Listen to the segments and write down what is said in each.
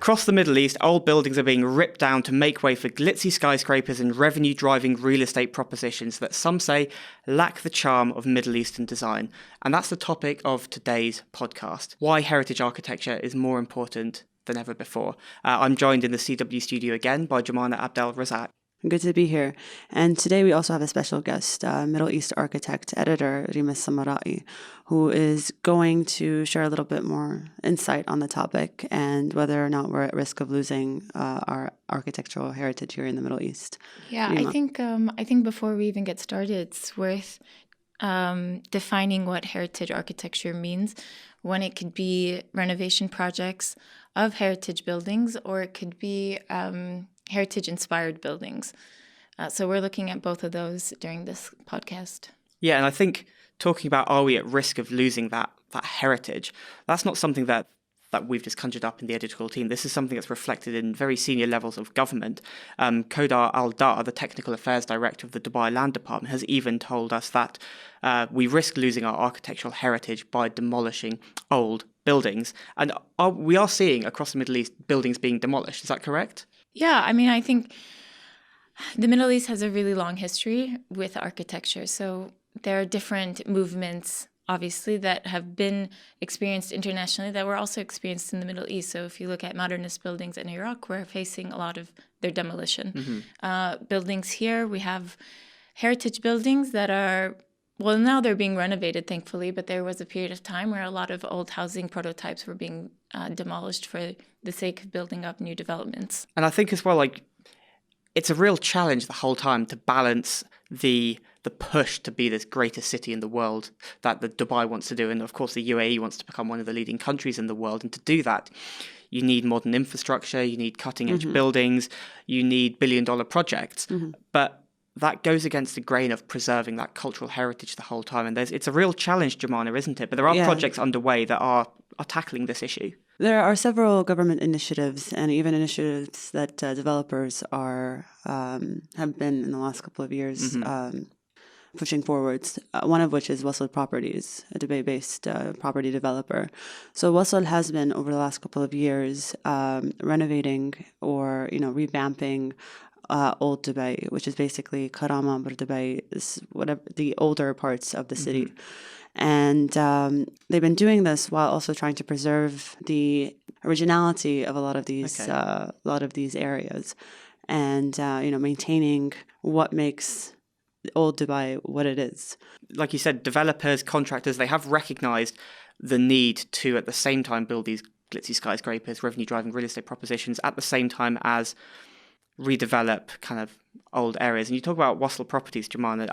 Across the Middle East, old buildings are being ripped down to make way for glitzy skyscrapers and revenue-driving real estate propositions that some say lack the charm of Middle Eastern design. And that's the topic of today's podcast, why heritage architecture is more important than ever before. I'm joined in the CW studio again by Jumana Abdel-Razzaq. Good to be here. And today we also have a special guest, Middle East architect, editor Rima Alsammarae, who is going to share a little bit more insight on the topic and whether or not we're at risk of losing our architectural heritage here in the Middle East. Yeah, Rima. I think before we even get started, it's worth defining what heritage architecture means. When it could be renovation projects of heritage buildings, or it could be heritage-inspired buildings. So we're looking at both of those during this podcast. Yeah, and I think talking about are we at risk of losing that heritage, that's not something that we've just conjured up in the editorial team. This is something that's reflected in very senior levels of government. Kodar Al-Dar, the technical affairs director of the Dubai Land Department, has even told us that we risk losing our architectural heritage by demolishing old buildings. And we are seeing across the Middle East buildings being demolished. Is that correct? Yeah, I mean, I think the Middle East has a really long history with architecture. So there are different movements, obviously, that have been experienced internationally that were also experienced in the Middle East. So if you look at modernist buildings in Iraq, we're facing a lot of their demolition. Mm-hmm. Buildings here, we have heritage buildings that are, well, now they're being renovated, thankfully, but there was a period of time where a lot of old housing prototypes were being demolished for the sake of building up new developments. And I think as well, it's a real challenge the whole time to balance the push to be this greatest city in the world that the Dubai wants to do. And of course, the UAE wants to become one of the leading countries in the world. And to do that, you need modern infrastructure, you need cutting edge buildings, you need billion-dollar projects. But that goes against the grain of preserving that cultural heritage the whole time. And it's a real challenge, Jumana, isn't it? But there are projects underway that are tackling this issue. There are several government initiatives and even initiatives that developers have been in the last couple of years pushing forwards, one of which is Wasl Properties, a Dubai-based property developer. So Wasl has been, over the last couple of years, renovating or revamping Old Dubai, which is basically Karama, Dubai, whatever the older parts of the city. And they've been doing this while also trying to preserve the originality of a lot of these areas, and maintaining what makes Old Dubai what it is. Like you said, developers, contractors, they have recognized the need to at the same time build these glitzy skyscrapers, revenue-driving real estate propositions, at the same time as redevelop kind of old areas. And you talk about Wasl Properties, Jumana.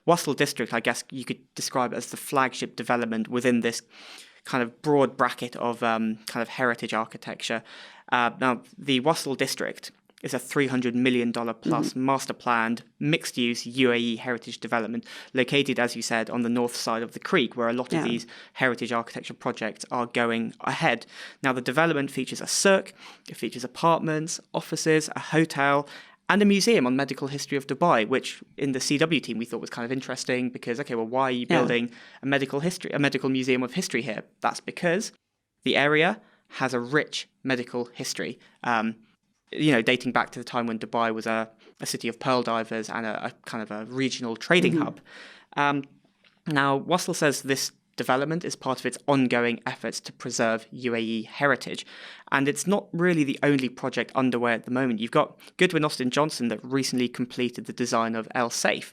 Wasl District, I guess you could describe it as the flagship development within this kind of broad bracket of kind of heritage architecture. Now, the Wasl District is a $300 million plus master planned mixed use UAE heritage development located, as you said, on the north side of the creek, where a lot of these heritage architecture projects are going ahead. Now, the development features a cirque, it features apartments, offices, a hotel, and a museum on medical history of Dubai, which in the CW team we thought was kind of interesting because, okay, well, why are you building a medical museum of history here? That's because the area has a rich medical history. Dating back to the time when Dubai was a city of pearl divers and a kind of a regional trading hub. Now, Wasl says this development is part of its ongoing efforts to preserve UAE heritage. And it's not really the only project underway at the moment. You've got Goodwin Austin Johnson that recently completed the design of El Saif,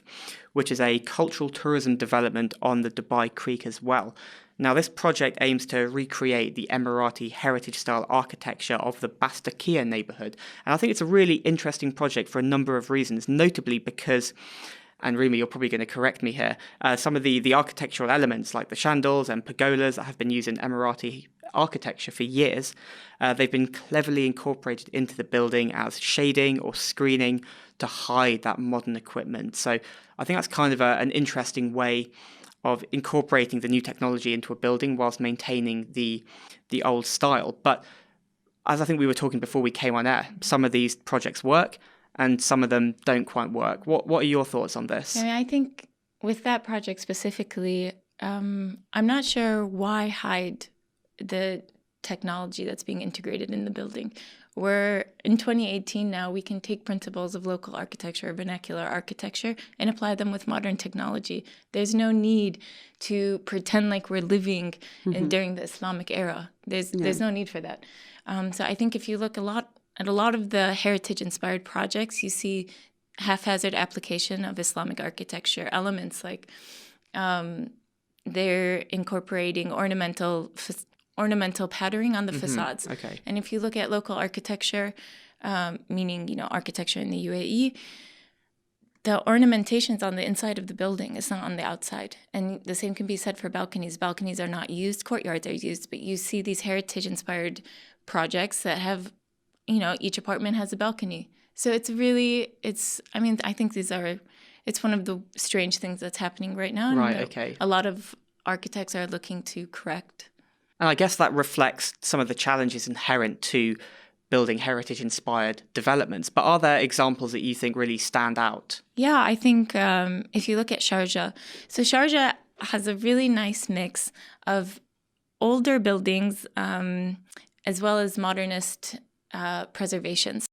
which is a cultural tourism development on the Dubai Creek as well. Now, this project aims to recreate the Emirati heritage-style architecture of the Bastakia neighbourhood. And I think it's a really interesting project for a number of reasons, notably because, and Rima, you're probably going to correct me here, some of the architectural elements like the chandels and pergolas that have been used in Emirati architecture for years, they've been cleverly incorporated into the building as shading or screening to hide that modern equipment. So I think that's kind of an interesting way of incorporating the new technology into a building whilst maintaining the old style. But as I think we were talking before we came on air, some of these projects work and some of them don't quite work. What are your thoughts on this? I mean, I think with that project specifically, I'm not sure why hide the technology that's being integrated in the building. Where in 2018 now, we can take principles of local architecture, vernacular architecture, and apply them with modern technology. There's no need to pretend like we're living during the Islamic era. There's no need for that. So I think if you look at a lot of the heritage-inspired projects, you see haphazard application of Islamic architecture elements, like they're incorporating ornamental patterning on the facades. Okay. And if you look at local architecture, meaning architecture in the UAE, the ornamentation's on the inside of the building. It's not on the outside. And the same can be said for balconies. Balconies are not used. Courtyards are used. But you see these heritage-inspired projects that have, each apartment has a balcony. So I think it's one of the strange things that's happening right now. Right, and okay. A lot of architects are looking to correct. And I guess that reflects some of the challenges inherent to building heritage-inspired developments. But are there examples that you think really stand out? Yeah, I think if you look at Sharjah, so Sharjah has a really nice mix of older buildings as well as modernist preservations.